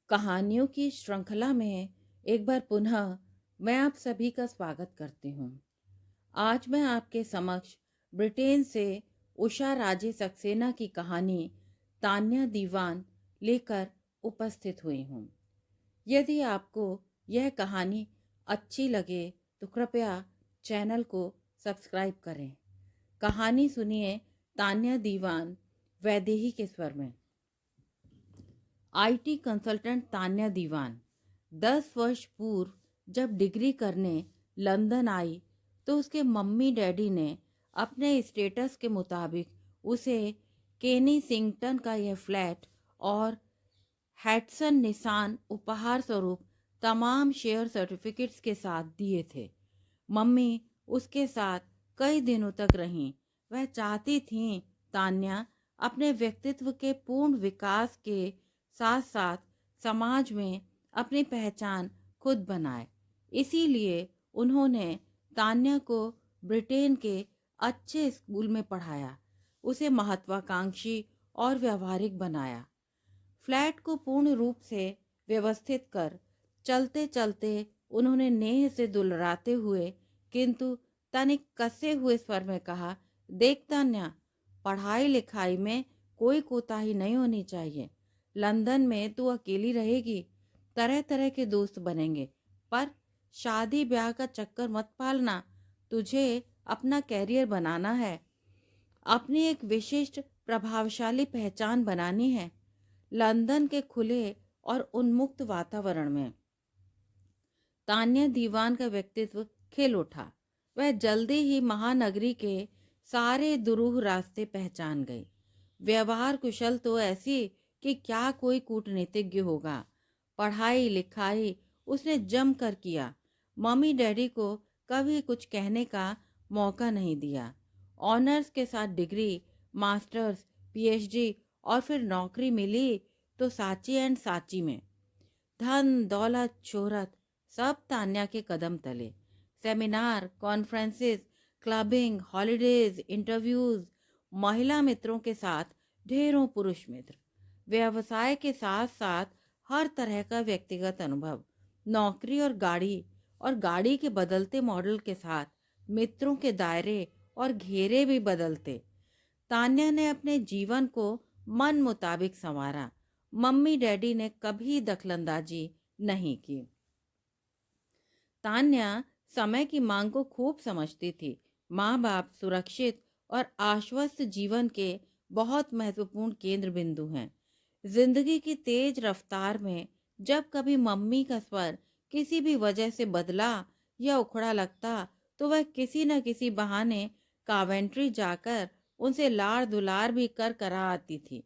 कहानियों की श्रृंखला में एक बार पुनः मैं आप सभी का स्वागत करती हूँ। आज मैं आपके समक्ष ब्रिटेन से उषा राजे सक्सेना की कहानी तान्या दीवान लेकर उपस्थित हुई हूँ। यदि आपको यह कहानी अच्छी लगे तो कृपया चैनल को सब्सक्राइब करें। कहानी सुनिए तान्या दीवान वैदेही के स्वर में। आईटी कंसल्टेंट तान्या दीवान 10 वर्ष पूर्व जब डिग्री करने लंदन आई तो उसके मम्मी डैडी ने अपने स्टेटस के मुताबिक उसे केनिसिंगटन का यह फ्लैट और हैटसन निसान उपहार स्वरूप तमाम शेयर सर्टिफिकेट्स के साथ दिए थे। मम्मी उसके साथ कई दिनों तक रहीं। वह चाहती थीं तान्या अपने व्यक्तित्व के पूर्ण विकास के साथ साथ समाज में अपनी पहचान खुद बनाए। इसीलिए उन्होंने तान्या को ब्रिटेन के अच्छे स्कूल में पढ़ाया, उसे महत्वाकांक्षी और व्यवहारिक बनाया। फ्लैट को पूर्ण रूप से व्यवस्थित कर चलते चलते उन्होंने नेह से दुलराते हुए किंतु तनिक कसे हुए स्वर में कहा, देख तान्या, पढ़ाई लिखाई में कोई कोताही नहीं होनी चाहिए। लंदन में तू अकेली रहेगी, तरह तरह के दोस्त बनेंगे, पर शादी ब्याह का चक्कर मत पालना। तुझे अपना कैरियर बनाना है, अपनी एक विशिष्ट प्रभावशाली पहचान बनानी है। लंदन के खुले और उन्मुक्त वातावरण में तान्या दीवान का व्यक्तित्व खिल उठा। वह जल्दी ही महानगरी के सारे दुरूह रास्ते पहचान गई। व्यवहार कुशल तो ऐसी कि क्या कोई कूटनीतिज्ञ होगा। पढ़ाई लिखाई उसने जम कर किया। मम्मी डैडी को कभी कुछ कहने का मौका नहीं दिया। ऑनर्स के साथ डिग्री, मास्टर्स, पीएचडी और फिर नौकरी मिली तो साची एंड साची में। धन दौलत शोहरत सब तान्या के कदम तले। Seminar, conferences, clubbing, holidays, interviews, महिला मित्रों के साथ ढेरों पुरुष मित्र, व्यवसाय के साथ साथ हर तरह का व्यक्तिगत अनुभव, नौकरी और गाड़ी के बदलते मॉडल के साथ मित्रों के दायरे और घेरे भी बदलते। तान्या ने अपने जीवन को मन मुताबिक संवारा। मम्मी डैडी ने कभी दखलंदाजी नहीं की। तान्या समय की मांग को खूब समझती थी। माँ बाप सुरक्षित और आश्वस्त जीवन के बहुत महत्वपूर्ण केंद्र बिंदु हैं। जिंदगी की तेज रफ्तार में जब कभी मम्मी का स्वर किसी भी वजह से बदला या उखड़ा लगता तो वह किसी न किसी बहाने कावेंट्री जाकर उनसे लाड़ दुलार भी कर करा आती थी।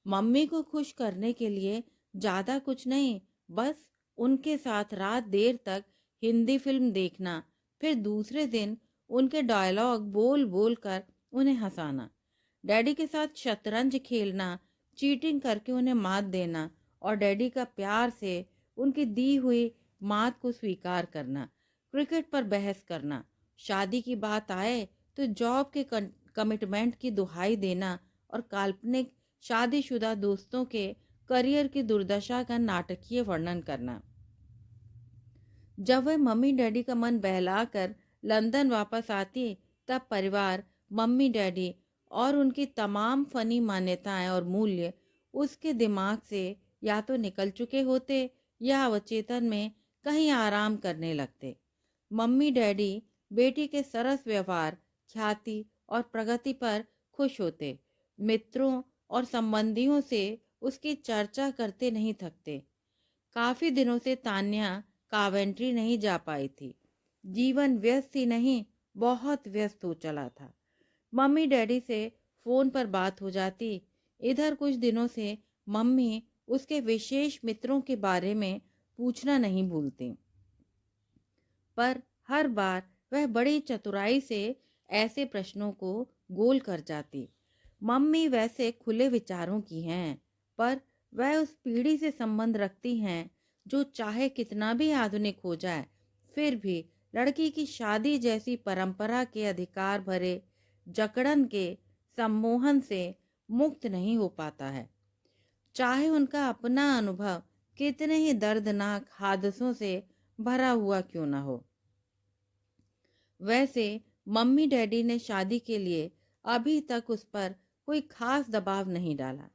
मम्मी को खुश करने के लिए ज़्यादा कुछ नहीं, बस उनके साथ रात देर तक हिंदी फिल्म देखना, फिर दूसरे दिन उनके डायलॉग बोल बोल कर उन्हें हंसाना, डैडी के साथ शतरंज खेलना, चीटिंग करके उन्हें मात देना और डैडी का प्यार से उनकी दी हुई मात को स्वीकार करना, क्रिकेट पर बहस करना, शादी की बात आए तो जॉब के कमिटमेंट की दुहाई देना और काल्पनिक शादीशुदा दोस्तों के करियर की दुर्दशा का नाटकीय वर्णन करना। जब वह मम्मी डैडी का मन बहलाकर लंदन वापस आती तब परिवार, मम्मी डैडी और उनकी तमाम फनी मान्यताएं और मूल्य उसके दिमाग से या तो निकल चुके होते या अवचेतन में कहीं आराम करने लगते। मम्मी डैडी बेटी के सरस व्यवहार, ख्याति और प्रगति पर खुश होते। मित्रों और संबंधियों से उसकी चर्चा करते नहीं थकते। काफी दिनों से तान्या कावेंट्री नहीं जा पाई थी। जीवन व्यस्त ही नहीं, बहुत व्यस्त हो चला था। मम्मी डैडी से फोन पर बात हो जाती। इधर कुछ दिनों से मम्मी उसके विशेष मित्रों के बारे में पूछना नहीं भूलती, पर हर बार वह बड़ी चतुराई से ऐसे प्रश्नों को गोल कर जाती। मम्मी वैसे खुले विचारों की हैं, पर वह उस पीढ़ी से संबंध रखती हैं जो चाहे कितना भी आधुनिक हो जाए फिर भी लड़की की शादी जैसी परंपरा के अधिकार भरे जकड़न के सम्मोहन से मुक्त नहीं हो पाता है। चाहे उनका अपना अनुभव कितने ही दर्दनाक हादसों से भरा हुआ क्यों ना हो। वैसे मम्मी डैडी ने शादी के लिए अभी तक उस पर कोई खास दबाव नहीं डाला।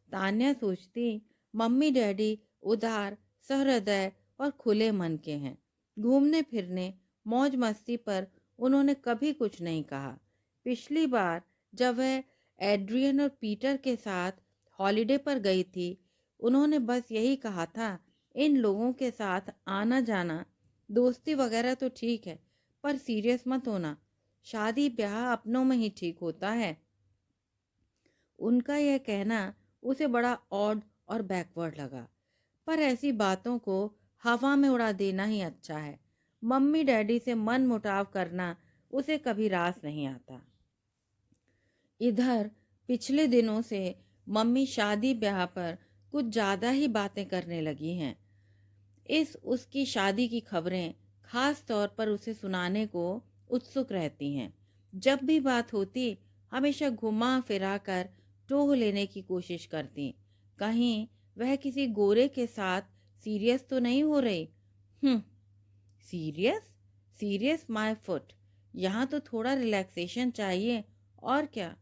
तान्या सोचती मम्मी डैडी उदार, सहृदय और खुले मन के हैं। घूमने फिरने, मौज मस्ती पर उन्होंने कभी कुछ नहीं कहा। पिछली बार जब वह एड्रियन और पीटर के साथ हॉलिडे पर गई थी, उन्होंने बस यही कहा था, इन लोगों के साथ आना जाना, दोस्ती वगैरह तो ठीक है, पर सीरियस मत होना। शादी ब्याह अपनों में ही ठीक होता है। उनका यह कहना उसे बड़ा ऑड और बैकवर्ड लगा, पर ऐसी बातों को हवा में उड़ा देना ही अच्छा है। मम्मी डैडी से मन मुटाव करना उसे कभी रास नहीं आता। इधर पिछले दिनों से मम्मी शादी ब्याह पर कुछ ज़्यादा ही बातें करने लगी हैं। इस उसकी शादी की खबरें खास तौर पर उसे सुनाने को उत्सुक रहती हैं। जब भी बात होती, हमेशा घुमा फिरा कर टोह लेने की कोशिश करती, कहीं वह किसी गोरे के साथ सीरियस तो नहीं हो रही। सीरियस? Serious my foot. यहाँ तो थोड़ा रिलैक्सेशन चाहिए और क्या।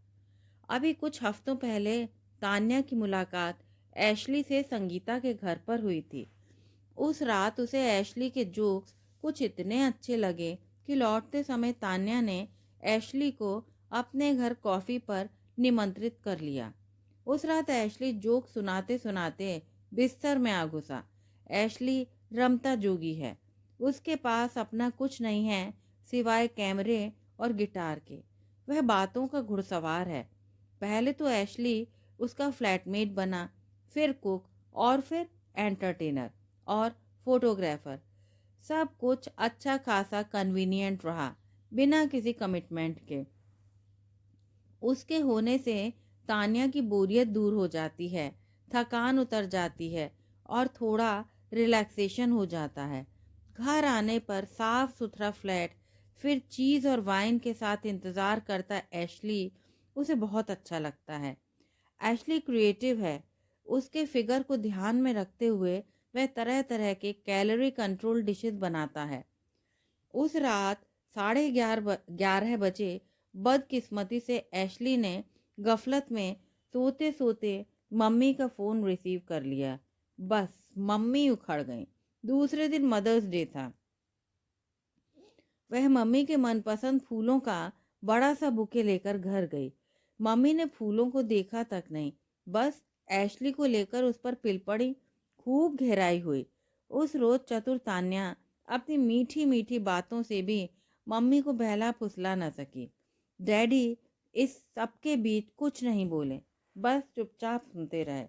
अभी कुछ हफ्तों पहले तान्या की मुलाकात एशली से संगीता के घर पर हुई थी। उस रात उसे एशली के जोक्स कुछ इतने अच्छे लगे कि लौटते समय तान्या ने एशली को अपने घर कॉफ़ी पर निमंत्रित कर लिया। उस रात एशली जोक सुनाते सुनाते बिस्तर में आ घुसा। एशली रमता जोगी है। उसके पास अपना कुछ नहीं है सिवाय कैमरे और गिटार के। वह बातों का घुड़सवार है। पहले तो एशली उसका फ्लैटमेट बना, फिर कुक और फिर एंटरटेनर और फोटोग्राफर। सब कुछ अच्छा खासा कन्वीनियंट रहा, बिना किसी कमिटमेंट के। उसके होने से तान्या की बोरियत दूर हो जाती है, थकान उतर जाती है और थोड़ा रिलैक्सेशन हो जाता है। घर आने पर साफ सुथरा फ्लैट, फिर चीज़ और वाइन के साथ इंतज़ार करता एशली उसे बहुत अच्छा लगता है। एशली क्रिएटिव है। उसके फिगर को ध्यान में रखते हुए वह तरह तरह के कैलोरी कंट्रोल डिशेस बनाता है। उस रात 11:30 बजे बदकिस्मती से एशली ने गफलत में सोते सोते मम्मी का फ़ोन रिसीव कर लिया। बस मम्मी उखड़ गई। दूसरे दिन मदर्स डे था। वह मम्मी के मनपसंद फूलों का बड़ा सा बुके लेकर घर गई। मम्मी ने फूलों को देखा तक नहीं, बस एशली को लेकर उस पर पिल पड़ी। खूब गहराई हुई। उस रोज चतुर तान्या अपनी मीठी मीठी बातों से भी मम्मी को बहला फुसला न सकी। डैडी इस सबके बीच कुछ नहीं बोले, बस चुपचाप सुनते रहे।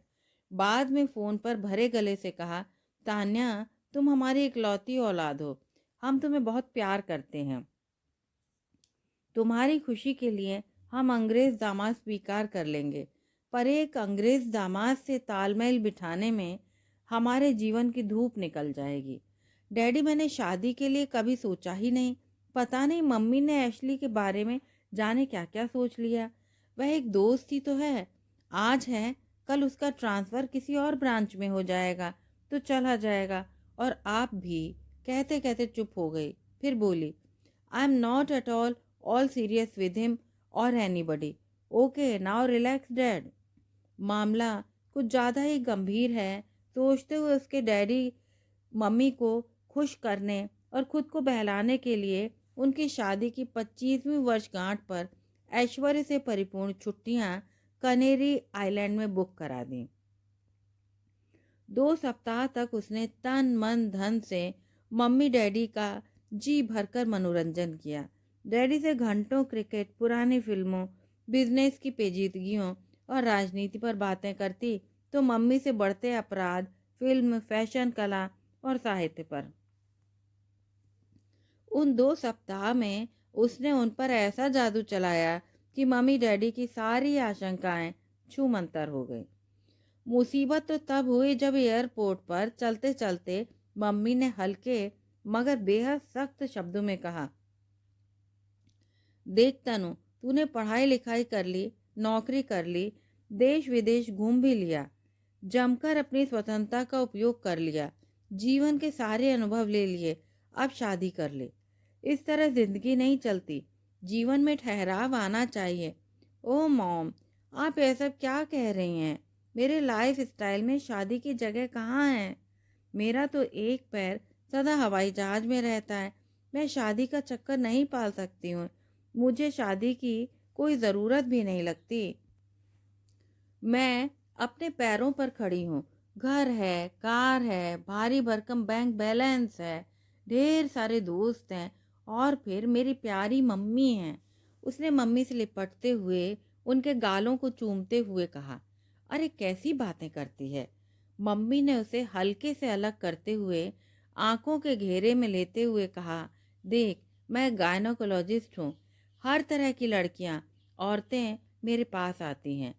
बाद में फ़ोन पर भरे गले से कहा, तान्या तुम हमारी इकलौती औलाद हो, हम तुम्हें बहुत प्यार करते हैं। तुम्हारी खुशी के लिए हम अंग्रेज दामाद स्वीकार कर लेंगे, पर एक अंग्रेज दामाद से तालमेल बिठाने में हमारे जीवन की धूप निकल जाएगी। डैडी मैंने शादी के लिए कभी सोचा ही नहीं। पता नहीं मम्मी ने एशली के बारे में जाने क्या क्या सोच लिया। वह एक दोस्त ही तो है। आज है, कल उसका ट्रांसफ़र किसी और ब्रांच में हो जाएगा तो चला जाएगा। और आप भी। कहते कहते चुप हो गई, फिर बोली, I am not at all serious with him or anybody. Okay now relax dad. मामला कुछ ज़्यादा ही गंभीर है। सोचते हुए उसके डैडी मम्मी को खुश करने और खुद को बहलाने के लिए उनकी शादी की 25वीं वर्षगांठ पर ऐश्वर्य से परिपूर्ण छुट्टियां कनेरी आइलैंड में बुक करा दी। 2 सप्ताह तक उसने तन मन धन से मम्मी डैडी का जी भरकर मनोरंजन किया। डैडी से घंटों क्रिकेट, पुरानी फिल्मों, बिजनेस की पेचीदगियों और राजनीति पर बातें करती, तो मम्मी से बढ़ते अपराध, फिल्म, फैशन, कला और साहित्य पर। उन 2 सप्ताह में उसने उन पर ऐसा जादू चलाया कि मम्मी डैडी की सारी आशंकाएं छूमंतर हो गई। मुसीबत तो तब हुई जब एयरपोर्ट पर चलते चलते मम्मी ने हल्के मगर बेहद सख्त शब्दों में कहा, देख तनु, तूने पढ़ाई लिखाई कर ली, नौकरी कर ली, देश विदेश घूम भी लिया, जमकर अपनी स्वतंत्रता का उपयोग कर लिया, जीवन के सारे अनुभव ले लिए, अब शादी कर ले। इस तरह जिंदगी नहीं चलती, जीवन में ठहराव आना चाहिए। ओ मॉम, आप ये सब क्या कह रही हैं? मेरे लाइफ स्टाइल में शादी की जगह कहाँ है? मेरा तो एक पैर सदा हवाई जहाज में रहता है। मैं शादी का चक्कर नहीं पाल सकती हूँ। मुझे शादी की कोई ज़रूरत भी नहीं लगती। मैं अपने पैरों पर खड़ी हूँ। घर है, कार है, भारी भरकम बैंक बैलेंस है, ढेर सारे दोस्त हैं और फिर मेरी प्यारी मम्मी हैं। उसने मम्मी से लिपटते हुए उनके गालों को चूमते हुए कहा। अरे कैसी बातें करती है? मम्मी ने उसे हल्के से अलग करते हुए आंखों के घेरे में लेते हुए कहा, देख, मैं गायनोकोलॉजिस्ट हूँ। हर तरह की लड़कियाँ, औरतें मेरे पास आती हैं।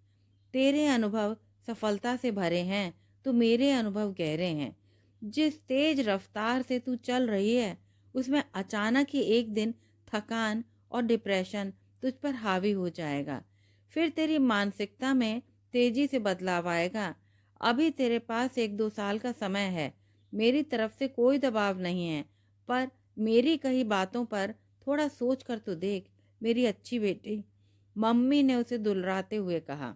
तेरे अनुभव सफलता से भरे हैं तो मेरे अनुभव गहरे हैं। जिस तेज रफ्तार से तू चल रही है उसमें अचानक ही एक दिन थकान और डिप्रेशन तुझ पर हावी हो जाएगा। फिर तेरी मानसिकता में तेजी से बदलाव आएगा। अभी तेरे पास 1-2 साल का समय है। मेरी तरफ से कोई दबाव नहीं है, पर मेरी कही बातों पर थोड़ा सोच कर तो देख मेरी अच्छी बेटी, मम्मी ने उसे दुलराते हुए कहा।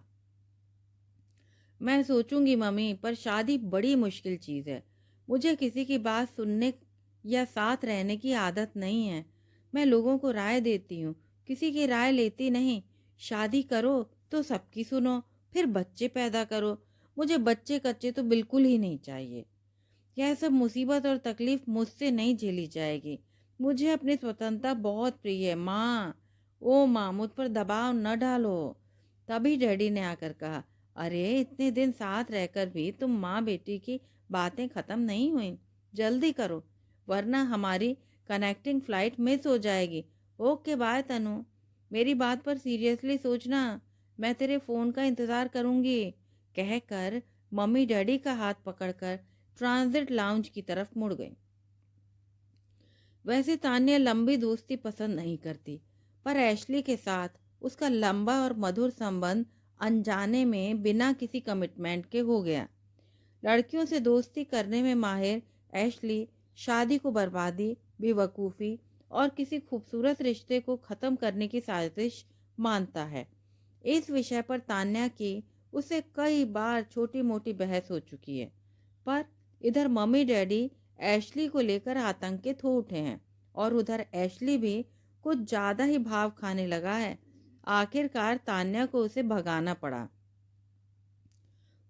मैं सोचूंगी मम्मी, पर शादी बड़ी मुश्किल चीज़ है। मुझे किसी की बात सुनने या साथ रहने की आदत नहीं है। मैं लोगों को राय देती हूँ, किसी की राय लेती नहीं। शादी करो तो सबकी सुनो, फिर बच्चे पैदा करो। मुझे बच्चे कच्चे तो बिल्कुल ही नहीं चाहिए। यह सब मुसीबत और तकलीफ मुझसे नहीं झेली जाएगी। मुझे अपनी स्वतंत्रता बहुत प्रिय है माँ। ओ माँ, मुझ पर दबाव न डालो। तभी डैडी ने आकर कहा, अरे इतने दिन साथ रहकर भी तुम माँ बेटी की बातें खत्म नहीं हुई। जल्दी करो वरना हमारी कनेक्टिंग फ्लाइट मिस हो जाएगी। ओके बाय तनु। मेरी बात पर सीरियसली सोचना। मैं तेरे फ़ोन का इंतज़ार करूँगी। कहकर मम्मी डैडी का हाथ पकड़कर ट्रांजिट लाउंज की तरफ मुड़ गई। वैसे तान्या लंबी दोस्ती पसंद नहीं करती, पर एशली के साथ उसका लंबा और मधुर संबंध अनजाने में बिना किसी कमिटमेंट के हो गया। लड़कियों से दोस्ती करने में माहिर एशली शादी को बर्बादी, बेवकूफ़ी और किसी खूबसूरत रिश्ते को ख़त्म करने की साजिश मानता है। इस विषय पर तान्या की उससे कई बार छोटी मोटी बहस हो चुकी है, पर इधर मम्मी डैडी एशली को लेकर आतंकित हो उठे हैं और उधर एशली भी कुछ ज़्यादा ही भाव खाने लगा है। आखिरकार तान्या को उसे भगाना पड़ा।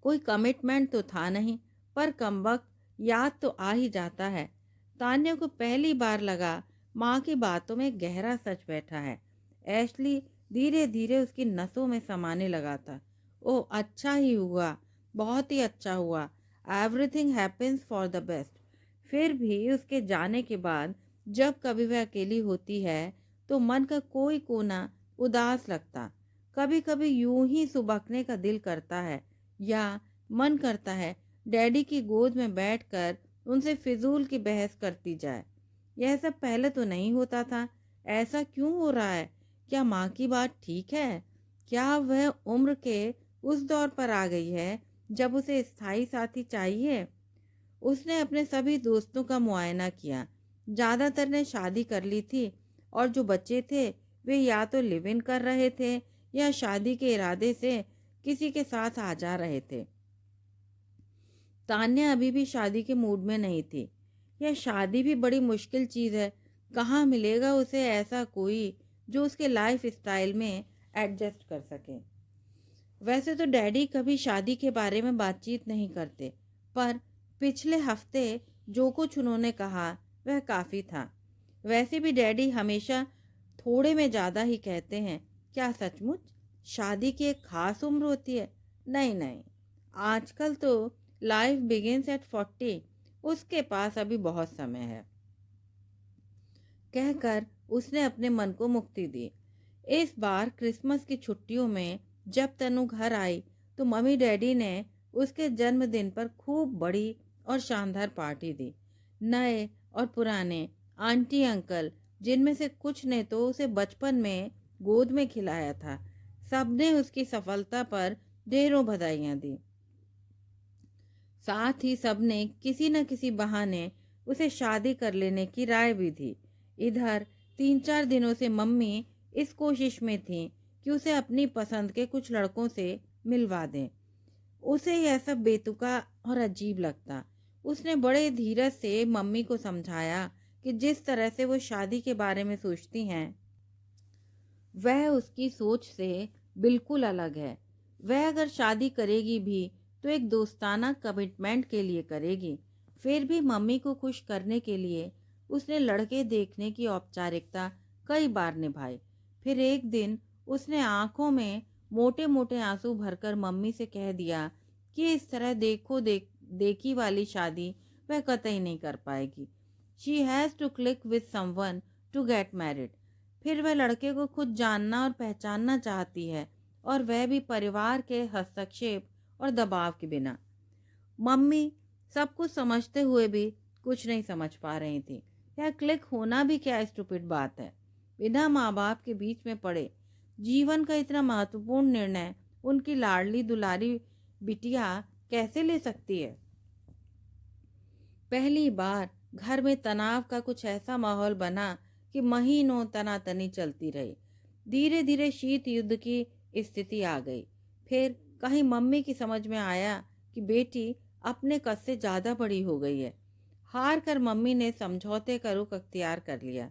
कोई कमिटमेंट तो था नहीं, पर कमबख्त याद तो आ ही जाता है। तान्या को पहली बार लगा माँ की बातों में गहरा सच बैठा है। एशली धीरे धीरे उसकी नसों में समाने लगा था। ओह अच्छा ही हुआ, बहुत ही अच्छा हुआ। Everything happens for the best. फिर भी उसके जाने के बाद जब कभी वह अकेली होती है तो मन का कोई कोना उदास लगता। कभी कभी यूं ही सुबकने का दिल करता है, या मन करता है डैडी की गोद में बैठकर उनसे फिजूल की बहस करती जाए। यह सब पहले तो नहीं होता था। ऐसा क्यों हो रहा है? क्या माँ की बात ठीक है? क्या वह उम्र के उस दौर पर आ गई है जब उसे स्थायी साथी चाहिए? उसने अपने सभी दोस्तों का मुआयना किया। ज़्यादातर ने शादी कर ली थी और जो बच्चे थे वे या तो लिव इन कर रहे थे या शादी के इरादे से किसी के साथ आ जा रहे थे। तान्या अभी भी शादी के मूड में नहीं थी। यह शादी भी बड़ी मुश्किल चीज़ है। कहाँ मिलेगा उसे ऐसा कोई जो उसके लाइफ स्टाइल में एडजस्ट कर सके। वैसे तो डैडी कभी शादी के बारे में बातचीत नहीं करते, पर पिछले हफ्ते जो कुछ उन्होंने कहा वह काफ़ी था। वैसे भी डैडी हमेशा थोड़े में ज़्यादा ही कहते हैं। क्या सचमुच शादी की एक ख़ास उम्र होती है? नहीं नहीं, आजकल तो लाइफ बिगिंस एट 40। उसके पास अभी बहुत समय है। कहकर उसने अपने मन को मुक्ति दी। इस बार क्रिसमस की छुट्टियों में जब तनु घर आई तो मम्मी डैडी ने उसके जन्मदिन पर खूब बड़ी और शानदार पार्टी दी। नए और पुराने आंटी अंकल, जिनमें से कुछ ने तो उसे बचपन में गोद में खिलाया था, सबने उसकी सफलता पर ढेरों बधाइयाँ दी। साथ ही सबने किसी न किसी बहाने उसे शादी कर लेने की राय भी थी। इधर 3-4 दिनों से मम्मी इस कोशिश में थी कि उसे अपनी पसंद के कुछ लड़कों से मिलवा दें। उसे यह सब बेतुका और अजीब लगता। उसने बड़े धीरज से मम्मी को समझाया कि जिस तरह से वो शादी के बारे में सोचती हैं वह उसकी सोच से बिल्कुल अलग है। वह अगर शादी करेगी भी तो एक दोस्ताना कमिटमेंट के लिए करेगी। फिर भी मम्मी को खुश करने के लिए उसने लड़के देखने की औपचारिकता कई बार निभाई। फिर एक दिन उसने आंखों में मोटे मोटे आंसू भरकर मम्मी से कह दिया कि इस तरह देखी वाली शादी वह कतई नहीं कर पाएगी। She has to click with someone to get married. फिर वह लड़के को खुद जानना और पहचानना चाहती है, और वह भी परिवार के हस्तक्षेप और दबाव के बिना। मम्मी सब कुछ समझते हुए भी कुछ नहीं समझ पा रही थी। यह क्लिक होना भी क्या स्टूपिड बात है। बिना माँ बाप के बीच में पड़े जीवन का इतना महत्वपूर्ण निर्णय उनकी लाडली दुलारी बिटिया कैसे ले सकती है। पहली बार घर में तनाव का कुछ ऐसा माहौल बना कि महीनों तनातनी चलती रही। धीरे धीरे शीत युद्ध की स्थिति आ गई। फिर कहीं मम्मी की समझ में आया कि बेटी अपने कद से ज़्यादा बड़ी हो गई है। हार कर मम्मी ने समझौते का रुख अख्तियार कर लिया।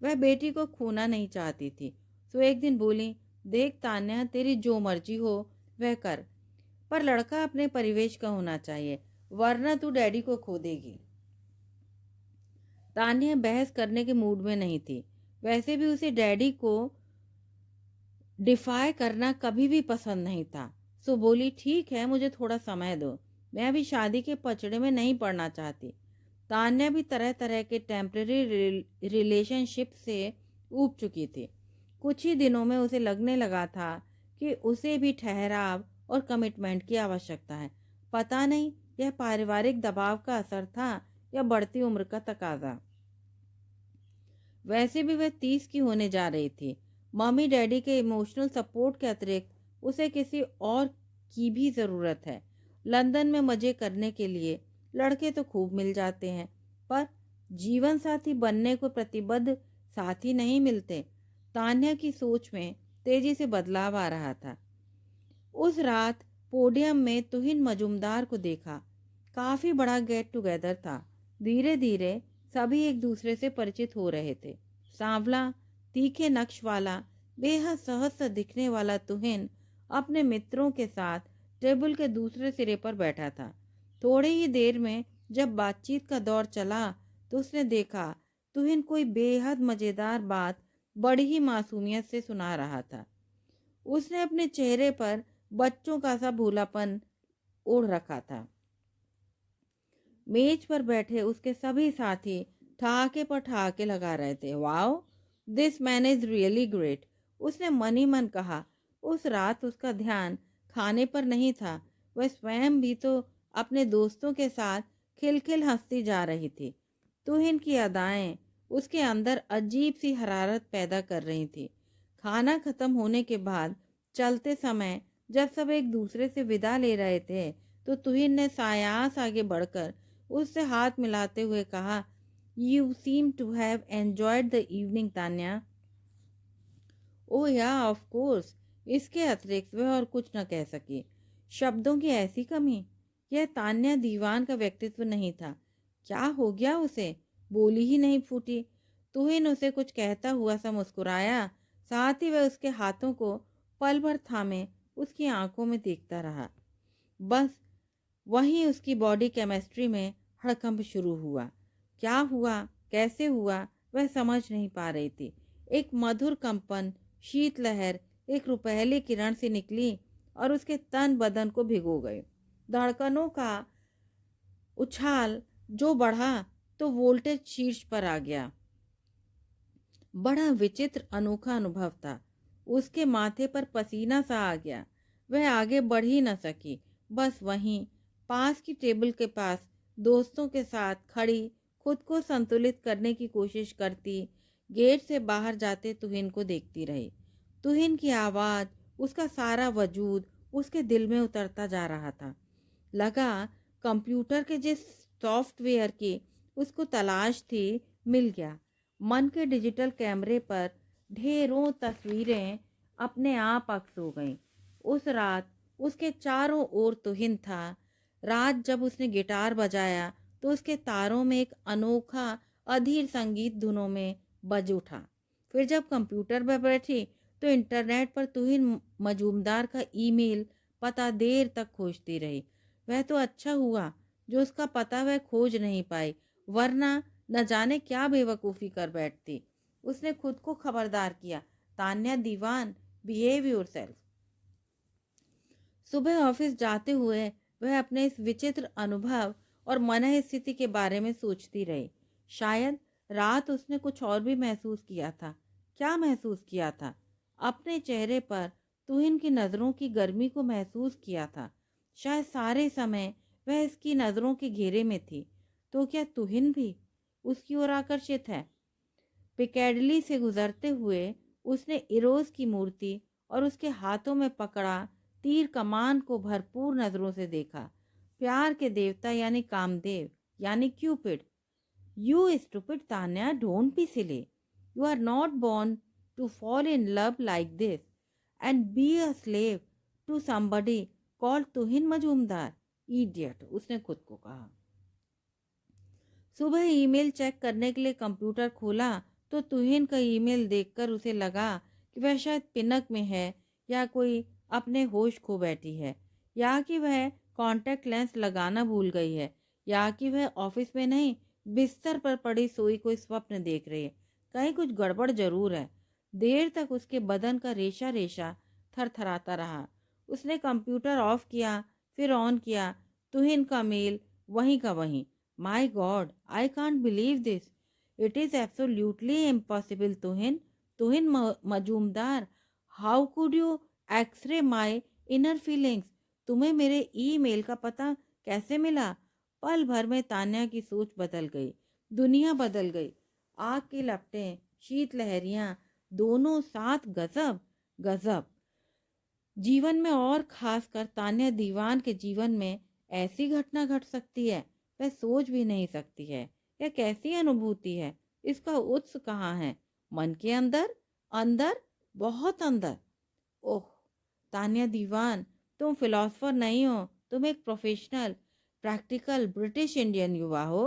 वह बेटी को खोना नहीं चाहती थी। तो एक दिन बोली, देख तान्या, तेरी जो मर्जी हो वह कर, पर लड़का अपने परिवेश का होना चाहिए, वरना तू डैडी को खो देगी। तान्या बहस करने के मूड में नहीं थी। वैसे भी उसे डैडी को डिफाई करना कभी भी पसंद नहीं था। सो बोली, ठीक है, मुझे थोड़ा समय दो, मैं अभी शादी के पचड़े में नहीं पड़ना चाहती। तान्या भी तरह तरह के टेम्परेरी रिलेशनशिप से ऊब चुकी थी। कुछ ही दिनों में उसे लगने लगा था कि उसे भी ठहराव और कमिटमेंट की आवश्यकता है। पता नहीं यह पारिवारिक दबाव का असर था या बढ़ती उम्र का तकाजा। वैसे भी वह 30 की होने जा रही थी। मम्मी डैडी के इमोशनल सपोर्ट के अतिरिक्त उसे किसी और की भी ज़रूरत है। लंदन में मज़े करने के लिए लड़के तो खूब मिल जाते हैं, पर जीवन साथी बनने को प्रतिबद्ध साथी नहीं मिलते। तान्या की सोच में तेजी से बदलाव आ रहा था। उस रात पोडियम में तुहिन मजुमदार को देखा। काफ़ी बड़ा गेट टुगेदर था। धीरे धीरे सभी एक दूसरे से परिचित हो रहे थे। सांवला, तीखे नक्श वाला, बेहद सहज सा दिखने वाला तुहिन अपने मित्रों के साथ टेबल के दूसरे सिरे पर बैठा था। थोड़ी ही देर में जब बातचीत का दौर चला तो उसने देखा तुहिन कोई बेहद मज़ेदार बात बड़ी ही मासूमियत से सुना रहा था। उसने अपने चेहरे पर बच्चों का सा भोलापन ओढ़ रखा था। मेज पर बैठे उसके सभी साथी ठहाके पर ठहाके लगा रहे थे। Wow, this man is really great, उसने मन ही मन कहा। उस रात उसका ध्यान खाने पर नहीं था। वह स्वयं भी तो अपने दोस्तों के साथ खिलखिल हंसती जा रही थी। तुहिन की अदाएं उसके अंदर अजीब सी हरारत पैदा कर रही थी। खाना खत्म होने के बाद चलते समय जब सब एक दूसरे से विदा ले रहे थे तो तुहिन ने सायास आगे बढ़कर उससे हाथ मिलाते हुए कहा, you seem to have enjoyed the evening Tanya. Oh yeah, of course. इसके अतिरिक्त वह और कुछ न कह सकी। शब्दों की ऐसी कमी। यह तान्या दीवान का व्यक्तित्व नहीं था। क्या हो गया उसे? बोली ही नहीं फूटी। तुहिन उसे कुछ कहता हुआ सा मुस्कुराया। साथ ही वह उसके हाथों को पल भर थामे उसकी आंखों में देखता रहा। बस वहीं उसकी बॉडी केमिस्ट्री में हड़कंप शुरू हुआ। क्या हुआ, कैसे हुआ, वह समझ नहीं पा रही थी। एक मधुर कंपन, शीतलहर एक रुपहली किरण से निकली और उसके तन बदन को भिगो गई। धड़कनों का उछाल जो बढ़ा तो वोल्टेज शीर्ष पर आ गया। बड़ा विचित्र अनोखा अनुभव था। उसके माथे पर पसीना सा आ गया। वह आगे बढ़ ही न सकी। बस वहीं पास की टेबल के पास दोस्तों के साथ खड़ी खुद को संतुलित करने की कोशिश करती गेट से बाहर जाते तुहिन को देखती रही। तुहिन की आवाज़, उसका सारा वजूद उसके दिल में उतरता जा रहा था। लगा कंप्यूटर के जिस सॉफ्टवेयर की उसको तलाश थी मिल गया। मन के डिजिटल कैमरे पर ढेरों तस्वीरें अपने आप अक्स हो गईं। उस रात उसके चारों ओर तुहिन था। रात जब उसने गिटार बजाया तो उसके तारों में एक अनोखा अधीर संगीत धुनों में बज उठा। फिर जब कंप्यूटर पर बैठी तो इंटरनेट पर तुहिन मजूमदार का ईमेल पता देर तक खोजती रही। वह तो अच्छा हुआ जो उसका पता वह खोज नहीं पाई, वरना न जाने क्या बेवकूफ़ी कर बैठती। उसने खुद को खबरदार किया, तान्या दीवान, बिहेव योरसेल्फ। सुबह ऑफिस जाते हुए वह अपने इस विचित्र अनुभव और मन स्थिति के बारे में सोचती रही। शायद रात उसने कुछ और भी महसूस किया था। क्या महसूस किया था? अपने चेहरे पर तुहिन की नज़रों की गर्मी को महसूस किया था। शायद सारे समय वह इसकी नज़रों के घेरे में थी। तो क्या तुहिन भी उसकी ओर आकर्षित है? पिकैडली से गुजरते हुए उसने इरोज की मूर्ति और उसके हाथों में पकड़ा तीर कमान को भरपूर नजरों से देखा। प्यार के देवता यानी कामदेव यानी Cupid. You stupid Tanya, don't be silly. You are not born to fall in love like this and be a slave to somebody called Tuhin Majumdar. Idiot, उसने खुद को कहा। सुबह ईमेल चेक करने के लिए कंप्यूटर खोला तो तुहिन का ईमेल देखकर उसे लगा कि वह शायद पिनक में है, या कोई अपने होश खो बैठी है, या कि वह कॉन्टैक्ट लेंस लगाना भूल गई है, या कि वह ऑफिस में नहीं बिस्तर पर पड़ी सोई कोई स्वप्न देख रही है। कहीं कुछ गड़बड़ जरूर है। देर तक उसके बदन का रेशा रेशा थरथराता रहा। उसने कंप्यूटर ऑफ किया, फिर ऑन किया। तुहिन का मेल वहीं का वहीं। My god, I can't believe this. It is absolutely impossible Tuhin. Tuhin Majumdar, how could you x-ray my inner feelings. तुम्हें मेरे ईमेल का पता कैसे मिला? पल भर में तान्या की सोच बदल गई, दुनिया बदल गई। आग की लपटें, शीत लहरियां, दोनों साथ। गजब गजब। जीवन में और खासकर तान्या दीवान के जीवन में ऐसी घटना घट सकती है, वह सोच भी नहीं सकती है। यह कैसी अनुभूति है? इसका उत्स कहाँ है? मन के अंदर, अंदर, बहुत अंदर। ओह तान्या दीवान, तुम फिलोसोफर नहीं हो, तुम एक प्रोफेशनल प्रैक्टिकल ब्रिटिश इंडियन युवा हो।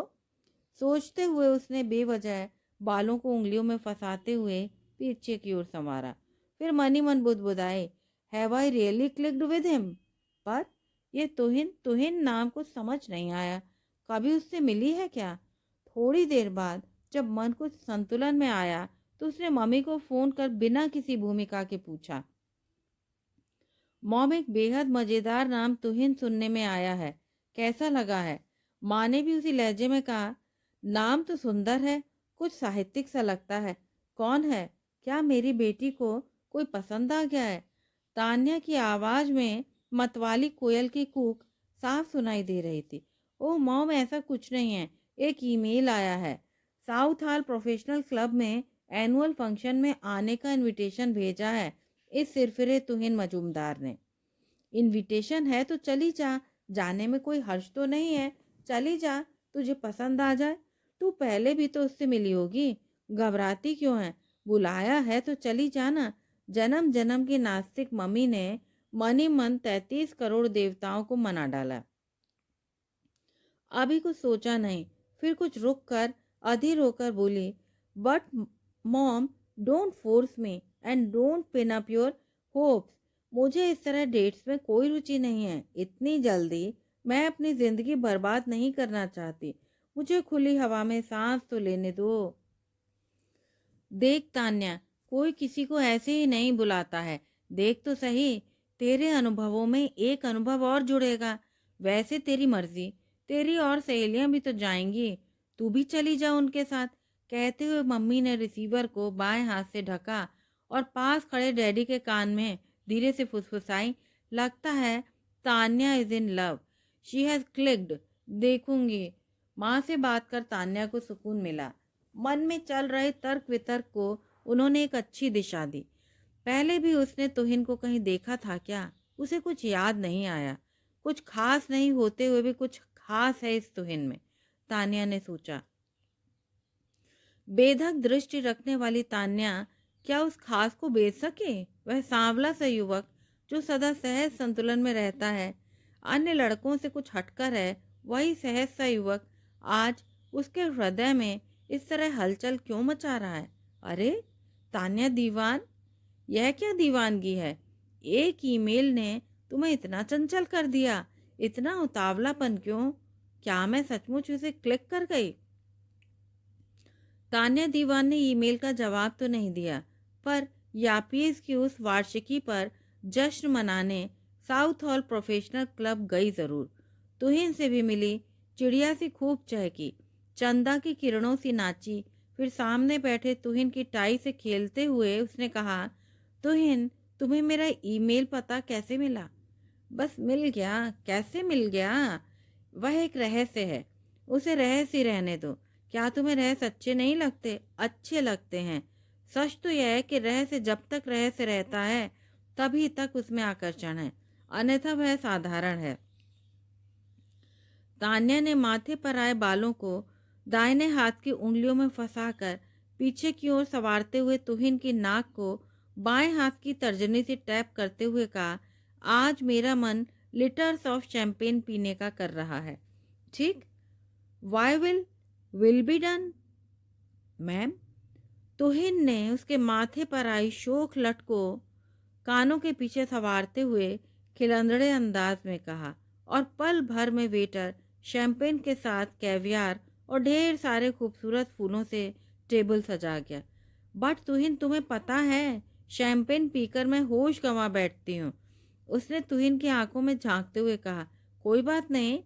सोचते हुए उसने बेवजह बालों को उंगलियों में फंसाते हुए पीछे की ओर संवारा। फिर मन ही मन बुदबुदाए, have I really clicked with him? पर ये तुहिन तुहिन नाम कुछ समझ नहीं आया। कभी उससे मिली है क्या? थोड़ी देर बाद जब मन कुछ संतुलन में आया तो उसने मम्मी को फोन कर बिना किसी भूमिका के पूछा, मॉम एक बेहद मजेदार नाम तुहिन सुनने में आया है, कैसा लगा है? माँ ने भी उसी लहजे में कहा, नाम तो सुंदर है, कुछ साहित्यिक सा लगता है। कौन है? क्या मेरी बेटी को कोई पसंद आ गया है? तान्या की आवाज में मतवाली कोयल की कूक साफ सुनाई दे रही थी। ओह मॉम, ऐसा कुछ नहीं है, एक ईमेल आया है। साउथ हॉल प्रोफेशनल क्लब में एनुअल फंक्शन में आने का इनविटेशन भेजा है इस सिरफिरे तुहिन मजूमदार ने। इनविटेशन है तो चली जा, जाने में कोई हर्ज तो नहीं है। चली जा, तुझे पसंद आ जाए। तू पहले भी तो उससे मिली होगी, घबराती क्यों है? बुलाया है तो चली जाना। जन्म जन्म की नास्तिक मम्मी ने मन ही मन 33 करोड़ देवताओं को मना डाला। अभी कुछ सोचा नहीं, फिर कुछ रुक कर अधीर होकर बोली, but mom, don't force me and don't pin up your hopes. मुझे इस तरह डेट्स में कोई रुचि नहीं है। इतनी जल्दी मैं अपनी जिंदगी बर्बाद नहीं करना चाहती। मुझे खुली हवा में सांस तो लेने दो। देख तान्या, कोई किसी को ऐसे ही नहीं बुलाता है। देख तो सही, तेरे अनुभवों में एक अनुभव और जुड़ेगा। वैसे तेरी मर्जी, तेरी और सहेलियां भी तो जाएंगी, तू भी चली जा उनके साथ। कहते हुए मम्मी ने रिसीवर को बाएं हाथ से ढका और पास खड़े डैडी के कान में धीरे से फुसफुसाई, लगता है Tanya is in love, she has clicked. देखूंगी। माँ से बात कर तान्या को सुकून मिला। मन में चल रहे तर्क वितर्क को उन्होंने एक अच्छी दिशा दी। पहले भी उसने तुहिन को कहीं देखा था क्या? उसे कुछ याद नहीं आया। कुछ खास नहीं होते हुए भी कुछ खास है इस तुहिन में, तान्या ने सोचा। बेधक दृष्टि रखने वाली तान्या क्या उस खास को बेच सके? वह सांवला सा युवक जो सदा सहज संतुलन में रहता है, अन्य लड़कों से कुछ हटकर है, वही सहज सा युवक आज उसके हृदय में इस तरह हलचल क्यों मचा रहा है? अरे तान्या दीवान, यह क्या दीवानगी है? एक ईमेल ने तुम्हें इतना चंचल कर दिया, इतना उतावलापन क्यों? क्या मैं सचमुच उसे क्लिक कर गई? तान्या दीवान ने ईमेल का जवाब तो नहीं दिया, पर यापीज की उस वार्षिकी पर जश्न मनाने साउथ हॉल प्रोफेशनल क्लब गई जरूर। तुहिन से भी मिली, चिड़िया सी खूब चहकी, चंदा की किरणों सी नाची, फिर सामने बैठे तुहिन की टाई से खेलते हुए उसने कहा, तुहिन तुम्हें मेरा ईमेल पता कैसे मिला? बस मिल गया। कैसे मिल गया? वह एक रहस्य है, उसे रहस्य ही रहने दो। क्या तुम्हें रहस्य अच्छे नहीं लगते? अच्छे लगते हैं। सच तो यह है कि रहस्य जब तक रहस्य रहता है तभी तक उसमें आकर्षण है, अन्यथा वह साधारण है। तान्या ने माथे पर आए बालों को दाहिने हाथ की उंगलियों में फंसाकर पीछे की ओर संवारते हुए तुहिन की नाक को बाएं हाथ की तर्जनी से टैप करते हुए कहा, आज मेरा मन लिटर्स ऑफ शैंपेन पीने का कर रहा है। ठीक, why will be done ma'am. Tuhin ने उसके माथे पर आई शोक लट को कानों के पीछे संवारते हुए खिलंदड़े अंदाज में कहा, और पल भर में वेटर शैंपेन के साथ कैवियार और ढेर सारे खूबसूरत फूलों से टेबल सजा गया। बट तुहिन तुम्हें पता है, शैंपेन पीकर मैं होश गंवा बैठती हूँ। उसने तुहिन की आंखों में झांकते हुए कहा, कोई बात नहीं,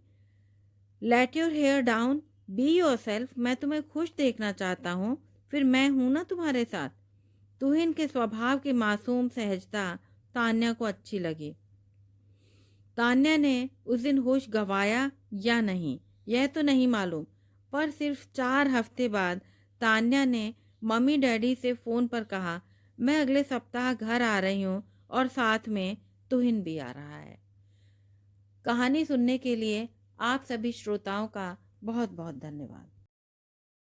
let your hair down, be yourself. मैं तुम्हें खुश देखना चाहता हूँ, फिर मैं हूं ना तुम्हारे साथ। तुहिन के स्वभाव की मासूम सहजता तान्या को अच्छी लगी। तान्या ने उस दिन होश गंवाया या नहीं यह तो नहीं मालूम, पर सिर्फ 4 हफ्ते बाद तान्या ने मम्मी डैडी से फ़ोन पर कहा, मैं अगले सप्ताह घर आ रही हूँ और साथ में तुहिन भी आ रहा है। कहानी सुनने के लिए आप सभी श्रोताओं का बहुत बहुत धन्यवाद।